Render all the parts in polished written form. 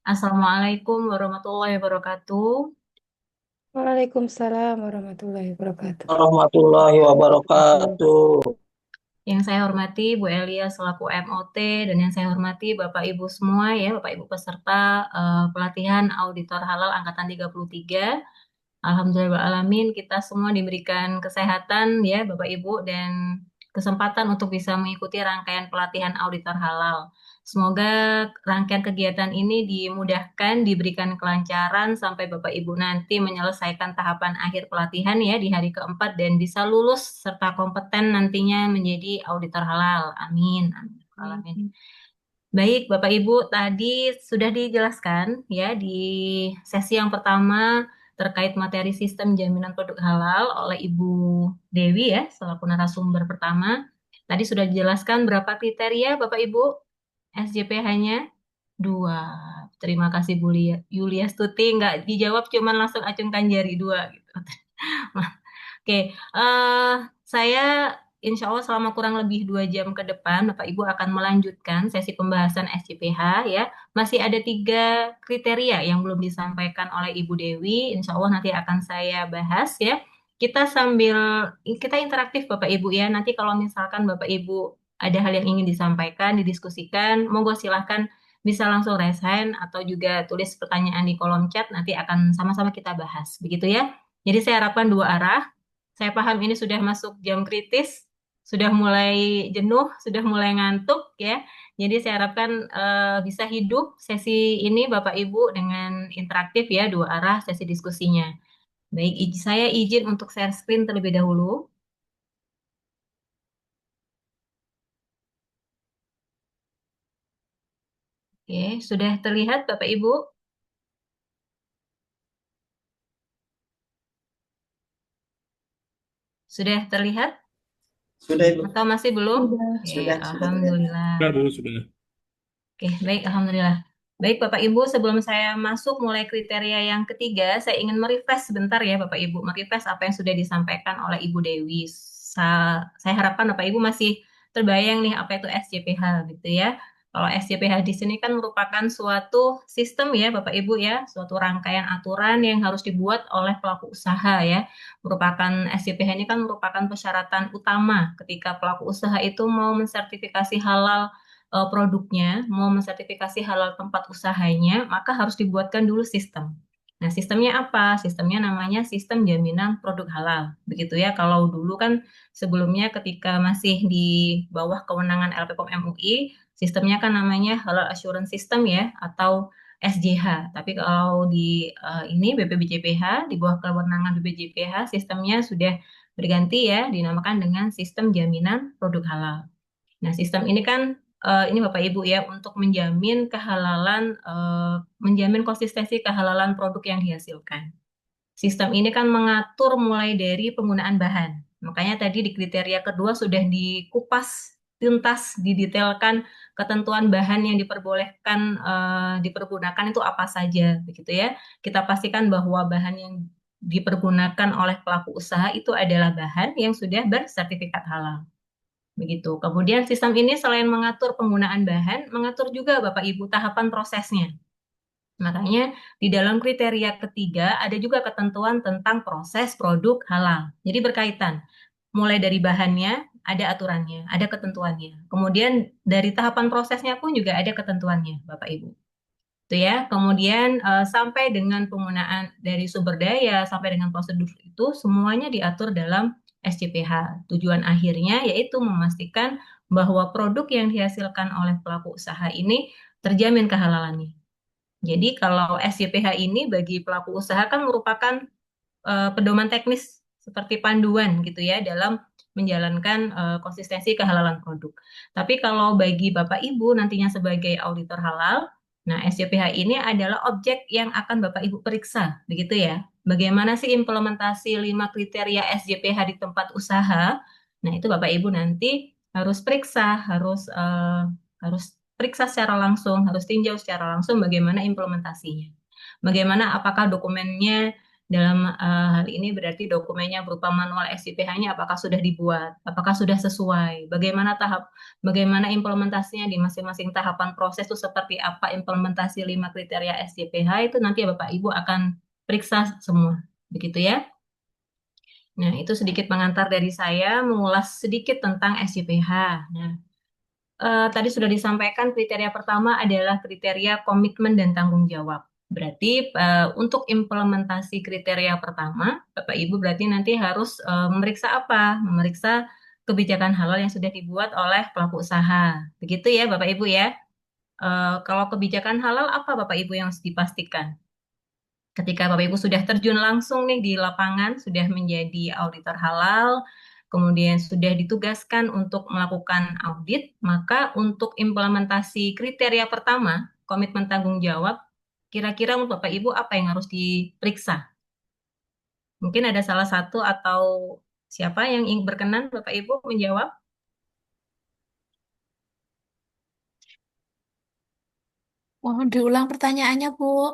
Assalamualaikum warahmatullahi wabarakatuh. Waalaikumsalam warahmatullahi wabarakatuh. Warahmatullahi wabarakatuh. Yang saya hormati Bu Elia selaku MOT dan yang saya hormati Bapak Ibu semua ya, Bapak Ibu peserta pelatihan Auditor Halal Angkatan 33. Alhamdulillahirrahmanirrahim kita semua diberikan kesehatan ya Bapak Ibu dan kesempatan untuk bisa mengikuti rangkaian pelatihan auditor halal. Semoga rangkaian kegiatan ini dimudahkan, diberikan kelancaran sampai Bapak Ibu nanti menyelesaikan tahapan akhir pelatihan ya di hari keempat dan bisa lulus serta kompeten nantinya menjadi auditor halal. Amin. Amin. Amin. Baik, Bapak Ibu, tadi sudah dijelaskan ya di sesi yang pertama terkait materi sistem jaminan produk halal oleh Ibu Dewi ya, selaku narasumber pertama. Tadi sudah dijelaskan berapa kriteria Bapak Ibu SJPH-nya? Dua. Terima kasih Bu Yulia Stuti, nggak dijawab, cuman langsung acungkan jari dua gitu. Oke, saya insya Allah selama kurang lebih 2 jam ke depan, Bapak Ibu akan melanjutkan sesi pembahasan SCPH ya. Masih ada 3 kriteria yang belum disampaikan oleh Ibu Dewi, insya Allah nanti akan saya bahas ya. Kita interaktif Bapak Ibu ya. Nanti kalau misalkan Bapak Ibu ada hal yang ingin disampaikan, didiskusikan, monggo silahkan bisa langsung raise hand atau juga tulis pertanyaan di kolom chat, nanti akan sama-sama kita bahas. Begitu ya. Jadi saya harapkan dua arah. Saya paham ini sudah masuk jam kritis, sudah mulai jenuh, sudah mulai ngantuk ya. Jadi saya harapkan bisa hidup sesi ini Bapak Ibu dengan interaktif ya, dua arah sesi diskusinya. Baik, saya izin untuk share screen terlebih dahulu. Oke, sudah terlihat Bapak Ibu? Sudah terlihat Sudah, Ibu. atau masih belum? Sudah. Oke, Sudah terlihat. Alhamdulillah. Sudah, Bu, sudah. Oke, baik, Alhamdulillah. Baik, Bapak Ibu, sebelum saya masuk mulai kriteria yang ketiga, saya ingin merefresh sebentar ya, Bapak Ibu. Merefresh apa yang sudah disampaikan oleh Ibu Dewi. Saya harapkan Bapak Ibu masih terbayang nih apa itu SJPH gitu ya. Kalau SJPH di sini kan merupakan suatu sistem ya, Bapak Ibu ya, suatu rangkaian aturan yang harus dibuat oleh pelaku usaha ya. Merupakan SJPH ini kan merupakan persyaratan utama ketika pelaku usaha itu mau mensertifikasi halal produknya, mau mensertifikasi halal tempat usahanya, maka harus dibuatkan dulu sistem. Nah, sistemnya apa? Sistemnya namanya sistem jaminan produk halal. Begitu ya, kalau dulu kan sebelumnya ketika masih di bawah kewenangan LPPOM MUI, sistemnya kan namanya Halal Assurance System ya, atau SJH. Tapi kalau di ini BPJPH, di bawah kewenangan BPJPH, sistemnya sudah berganti ya, dinamakan dengan sistem jaminan produk halal. Nah, sistem ini kan ini Bapak Ibu ya untuk menjamin kehalalan, menjamin konsistensi kehalalan produk yang dihasilkan. Sistem ini kan mengatur mulai dari penggunaan bahan. Makanya tadi di kriteria kedua sudah dikupas tuntas, didetailkan ketentuan bahan yang diperbolehkan dipergunakan itu apa saja, begitu ya. Kita pastikan bahwa bahan yang dipergunakan oleh pelaku usaha itu adalah bahan yang sudah bersertifikat halal. Begitu. Kemudian sistem ini selain mengatur penggunaan bahan, mengatur juga Bapak Ibu tahapan prosesnya. Makanya di dalam kriteria ketiga ada juga ketentuan tentang proses produk halal. Jadi berkaitan. Mulai dari bahannya ada aturannya, ada ketentuannya. Kemudian dari tahapan prosesnya pun juga ada ketentuannya, Bapak Ibu. Itu ya. Kemudian sampai dengan penggunaan dari sumber daya sampai dengan prosedur itu semuanya diatur dalam SCPH. Tujuan akhirnya yaitu memastikan bahwa produk yang dihasilkan oleh pelaku usaha ini terjamin kehalalannya. Jadi kalau SCPH ini bagi pelaku usaha kan merupakan pedoman teknis seperti panduan gitu ya dalam menjalankan konsistensi kehalalan produk. Tapi kalau bagi Bapak Ibu nantinya sebagai auditor halal, nah SJPH ini adalah objek yang akan Bapak Ibu periksa, begitu ya. Bagaimana sih implementasi 5 kriteria SJPH di tempat usaha? Nah, itu Bapak Ibu nanti harus periksa, harus periksa secara langsung, harus tinjau secara langsung bagaimana implementasinya. Bagaimana apakah dokumennya Dalam hal ini berarti dokumennya berupa manual SIPH-nya apakah sudah dibuat, apakah sudah sesuai, bagaimana implementasinya di masing-masing tahapan proses itu seperti apa implementasi 5 kriteria SIPH itu nanti Bapak Ibu akan periksa semua. Begitu ya. Nah, itu sedikit pengantar dari saya mengulas sedikit tentang SIPH. Nah, tadi sudah disampaikan kriteria pertama adalah kriteria komitmen dan tanggung jawab. Berarti untuk implementasi kriteria pertama, Bapak Ibu berarti nanti harus memeriksa apa? Memeriksa kebijakan halal yang sudah dibuat oleh pelaku usaha. Begitu ya Bapak Ibu ya. Kalau kebijakan halal apa Bapak Ibu yang harus dipastikan? Ketika Bapak Ibu sudah terjun langsung nih di lapangan, sudah menjadi auditor halal, kemudian sudah ditugaskan untuk melakukan audit, maka untuk implementasi kriteria pertama, komitmen tanggung jawab, kira-kira menurut Bapak Ibu apa yang harus diperiksa? Mungkin ada salah satu atau siapa yang ingin berkenan Bapak Ibu menjawab? Mohon diulang pertanyaannya, Bu.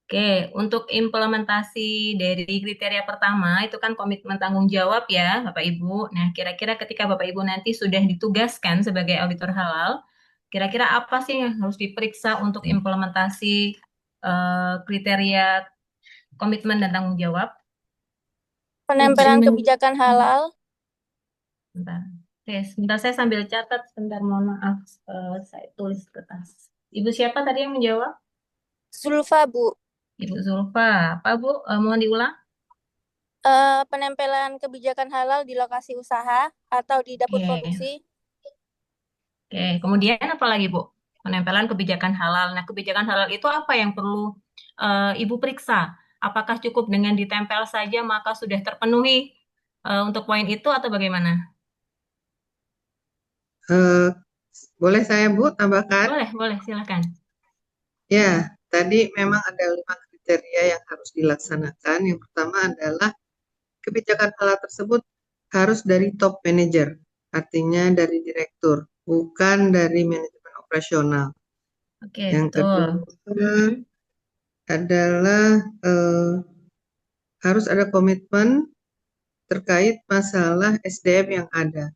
Oke, untuk implementasi dari kriteria pertama itu kan komitmen tanggung jawab ya, Bapak Ibu. Nah, kira-kira ketika Bapak Ibu nanti sudah ditugaskan sebagai auditor halal, kira-kira apa sih yang harus diperiksa untuk implementasi kriteria komitmen dan tanggung jawab? Penempelan kebijakan halal, Sebentar. Oke, sebentar saya sambil catat, sebentar mohon maaf, saya tulis ke kertas. Ibu siapa tadi yang menjawab? Zulfa, Bu. Ibu Zulfa. Apa Bu? Mohon diulang. Penempelan kebijakan halal di lokasi usaha atau di dapur Oke. produksi. Oke, kemudian apa lagi, Bu? Penempelan kebijakan halal. Nah, kebijakan halal itu apa yang perlu Ibu periksa? Apakah cukup dengan ditempel saja maka sudah terpenuhi untuk poin itu atau bagaimana? Eh, Boleh saya Bu tambahkan? Boleh, boleh, silakan. Ya, tadi memang ada 5 kriteria yang harus dilaksanakan. Yang pertama adalah kebijakan halal tersebut harus dari top manager, artinya dari direktur, bukan dari manajemen operasional. Oke, Yang betul. kedua Mm-mm. adalah harus ada komitmen terkait masalah SDM yang ada.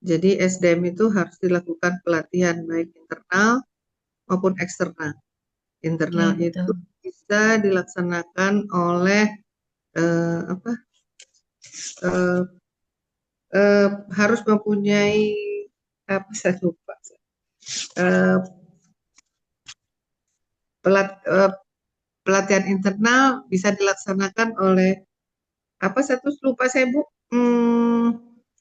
Jadi SDM itu harus dilakukan pelatihan baik internal maupun eksternal. Oke, Internal itu betul. bisa dilaksanakan oleh apa eh, eh, harus mempunyai apa saya lupa eh, pelat- eh, pelatihan internal bisa dilaksanakan oleh apa satu lupa saya Bu.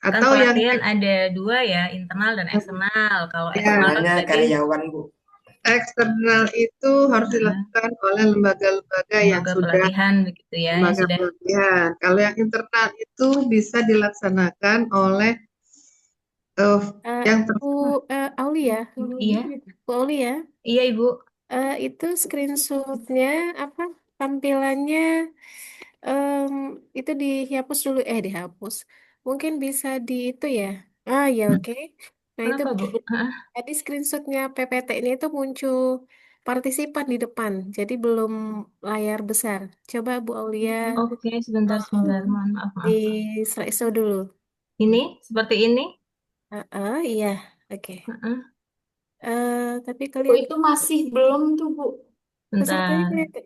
Kan Atau yang pelatihan ada dua ya, internal dan eksternal. Kalau eksternal kan Namanya berarti karyawan, Bu. eksternal itu harus uh, dilakukan oleh lembaga-lembaga yang lembaga sudah pelatihan begitu ya, yang lembaga sudah. pelatihan. Kalau yang internal itu bisa dilaksanakan oleh eh, Eh, yang Bu Aulia, Iya, Bu Aulia, iya Ibu. itu screenshotnya apa tampilannya em, itu dihapus dulu, dihapus. Mungkin bisa di itu ya. Ah ya oke. Nah itu Kenapa Bu? Hah? tadi screenshotnya PPT ini itu muncul partisipan di depan, jadi belum layar besar. Coba Bu Aulia Oke, sebentar, eh, sebentar. Mohon maaf, di maaf. slideshow dulu. Ini, seperti ini. Iya, oke. Heeh. Tapi Oh, kalian itu masih belum tuh, Bu. pesertanya Bentar, kelihatan.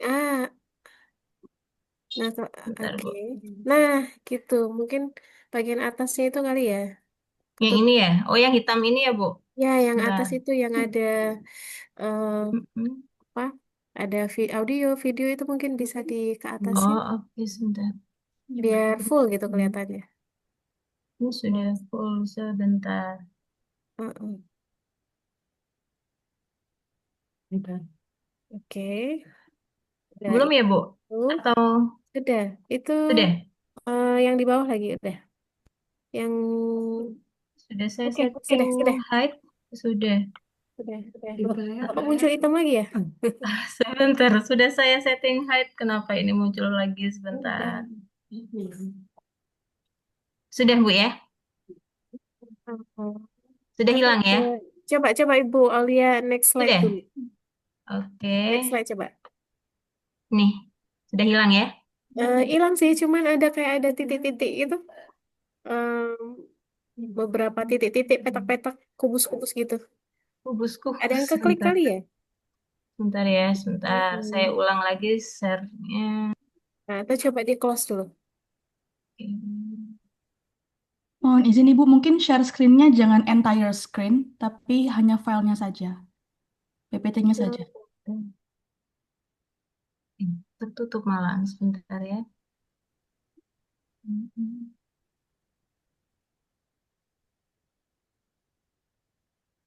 Nah, bentar oke. Bu. Nah, gitu. Mungkin bagian atasnya itu kali ya. Yang Tetap ini ya? Oh, yang hitam ini ya Bu? ya, yang Bentar. atas itu yang ada eh, Mm-mm. apa? Ada audio, video itu mungkin bisa di ke atasin Oh, oke, sebentar. biar full gitu kelihatannya. Ini sudah full, sebentar. Heeh. Oke, udah Belum ya itu Bu? Atau sudah. Itu sudah? yang di bawah lagi udah. Yang Sudah saya oke, setting sudah. height? Sudah. Sudah. Kok muncul hitam lagi ya? Sebentar, sudah saya setting height. Kenapa ini muncul lagi? Sebentar. Sudah Bu ya? Sudah Coba, hilang ya? coba Ibu Aulia next slide Sudah? dulu. Oke. Next slide coba. Nih, sudah hilang ya? Hilang sih, cuman ada kayak ada titik-titik gitu. Beberapa titik-titik, petak-petak, kubus-kubus gitu. Ada Kubus-kubus yang keklik sebentar. kali ya? Sebentar ya, sebentar. Saya Hmm. ulang lagi share-nya. Nah, itu coba di close dulu. Mohon izin Ibu, mungkin share screen-nya jangan entire screen, tapi hanya filenya saja, PPT-nya saja. Tertutup malah sebentar ya.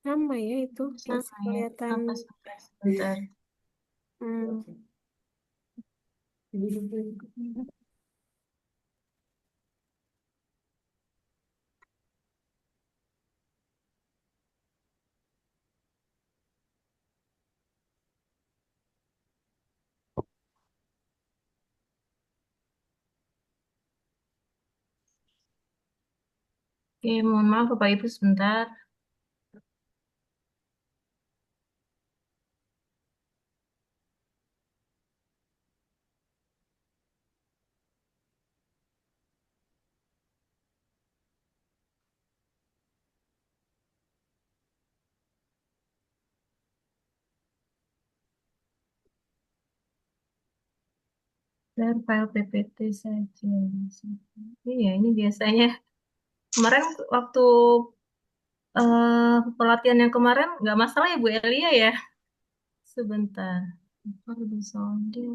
Sama ya itu, masih Sama ya. kelihatan. Apa sebentar. Hmm. Oke, mohon maaf Bapak Ibu sebentar. Share file PPT saja. Iya, ini biasanya. Kemarin waktu pelatihan yang kemarin nggak masalah ya Bu Elia ya. Sebentar. Perlu sounding.